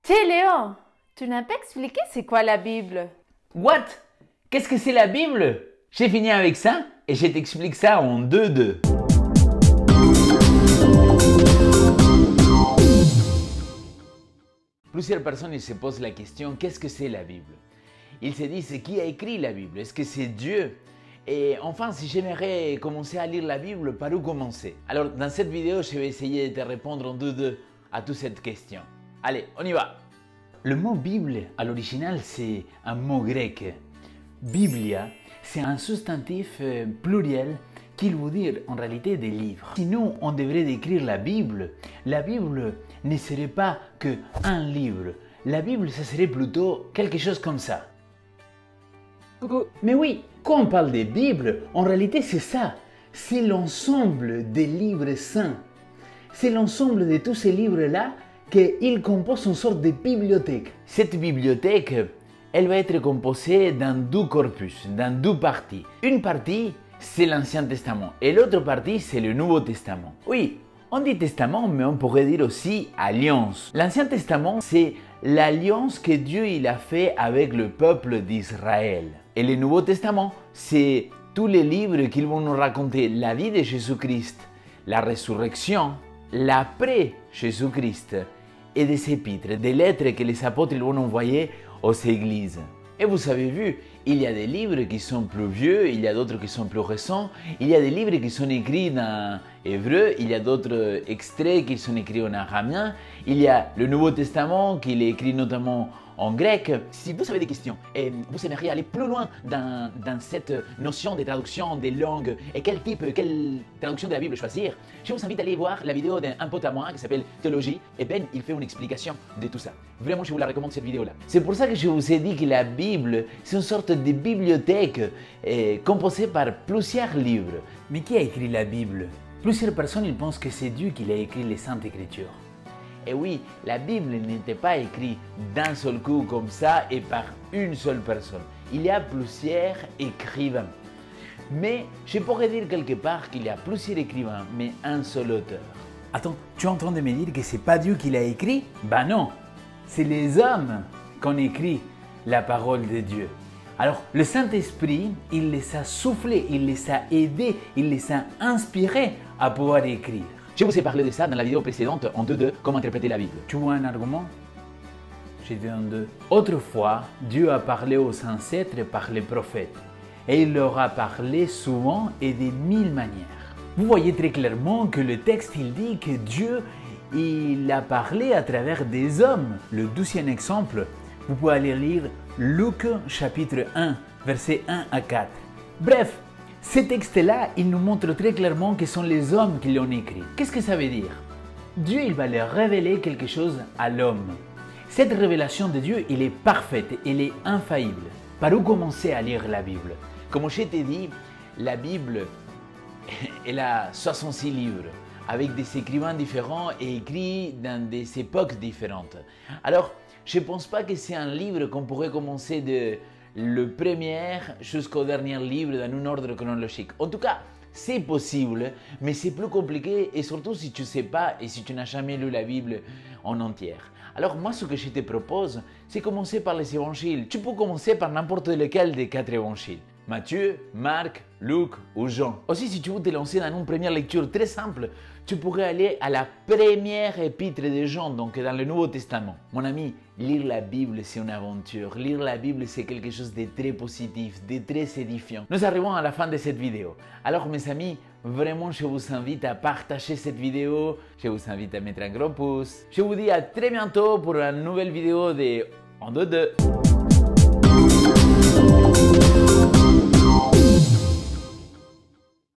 Tiens Léon, tu n'as pas expliqué c'est quoi la Bible? What? Qu'est-ce que c'est la Bible? J'ai fini avec ça et je t'explique ça en 2-2. Plusieurs personnes se posent la question, qu'est-ce que c'est la Bible? Ils se disent, qui a écrit la Bible? Est-ce que c'est Dieu? Et enfin, si j'aimerais commencer à lire la Bible, par où commencer? Alors, dans cette vidéo, je vais essayer de te répondre en 2-2 à toute cette question. Allez, on y va! Le mot Bible, à l'original, c'est un mot grec. Biblia, c'est un substantif pluriel qui veut dire en réalité des livres. Si nous, on devrait décrire la Bible ne serait pas qu'un livre. La Bible, ça serait plutôt quelque chose comme ça. Coucou. Mais oui, quand on parle de Bible, en réalité c'est ça. C'est l'ensemble des livres saints. C'est l'ensemble de tous ces livres-là qu'ils composent une sorte de bibliothèque. Cette bibliothèque, elle va être composée dans deux corpus, dans deux parties. Une partie, c'est l'Ancien Testament et l'autre partie, c'est le Nouveau Testament. Oui, on dit Testament, mais on pourrait dire aussi Alliance. L'Ancien Testament, c'est l'alliance que Dieu il a fait avec le peuple d'Israël. Et le Nouveau Testament, c'est tous les livres qui vont nous raconter la vie de Jésus-Christ, la résurrection, l'après Jésus-Christ et des épîtres, des lettres que les apôtres vont envoyer aux églises. Et vous avez vu, il y a des livres qui sont plus vieux, il y a d'autres qui sont plus récents, il y a des livres qui sont écrits en hébreu, il y a d'autres extraits qui sont écrits en araméen, il y a le Nouveau Testament qui est écrit notamment en grec. Si vous avez des questions et vous aimeriez aller plus loin dans cette notion de traduction des langues et quelle traduction de la Bible choisir, je vous invite à aller voir la vidéo d'un pote à moi qui s'appelle Théologie et Ben il fait une explication de tout ça. Vraiment je vous la recommande cette vidéo-là. C'est pour ça que je vous ai dit que la Bible c'est une sorte de bibliothèque composée par plusieurs livres. Mais qui a écrit la Bible? Plusieurs personnes ils pensent que c'est Dieu qui a écrit les Saintes Écritures. Et oui, la Bible n'était pas écrite d'un seul coup comme ça et par une seule personne. Il y a plusieurs écrivains. Mais je pourrais dire quelque part qu'il y a plusieurs écrivains, mais un seul auteur. Attends, tu es en train de me dire que c'est pas Dieu qui l'a écrit? Ben non, c'est les hommes qui ont écrit la parole de Dieu. Alors, le Saint-Esprit, il les a soufflés, il les a aidés, il les a inspirés à pouvoir écrire. Je vous ai parlé de ça dans la vidéo précédente en 2-2, comment interpréter la Bible. Tu vois un argument? J'ai dit en 2. Autrefois, Dieu a parlé aux ancêtres par les prophètes. Et il leur a parlé souvent et de mille manières. Vous voyez très clairement que le texte, il dit que Dieu, il a parlé à travers des hommes. Le 12e exemple, vous pouvez aller lire Luc chapitre 1, versets 1 à 4. Bref, ce texte-là, il nous montre très clairement que ce sont les hommes qui l'ont écrit. Qu'est-ce que ça veut dire? Dieu, il va leur révéler quelque chose à l'homme. Cette révélation de Dieu, elle est parfaite, elle est infaillible. Par où commencer à lire la Bible? Comme je t'ai dit, la Bible, elle a 66 livres, avec des écrivains différents et écrits dans des époques différentes. Alors, je ne pense pas que c'est un livre qu'on pourrait commencer de le premier jusqu'au dernier livre dans un ordre chronologique. En tout cas, c'est possible, mais c'est plus compliqué et surtout si tu ne sais pas et si tu n'as jamais lu la Bible en entière. Alors moi, ce que je te propose, c'est commencer par les évangiles. Tu peux commencer par n'importe lequel des 4 évangiles. Matthieu, Marc, Luc ou Jean. Aussi, si tu veux te lancer dans une première lecture très simple, tu pourrais aller à la première épître de Jean, donc dans le Nouveau Testament. Mon ami, lire la Bible, c'est une aventure. Lire la Bible, c'est quelque chose de très positif, de très édifiant. Nous arrivons à la fin de cette vidéo. Alors, mes amis, vraiment, je vous invite à partager cette vidéo. Je vous invite à mettre un gros pouce. Je vous dis à très bientôt pour une nouvelle vidéo de En 2-2.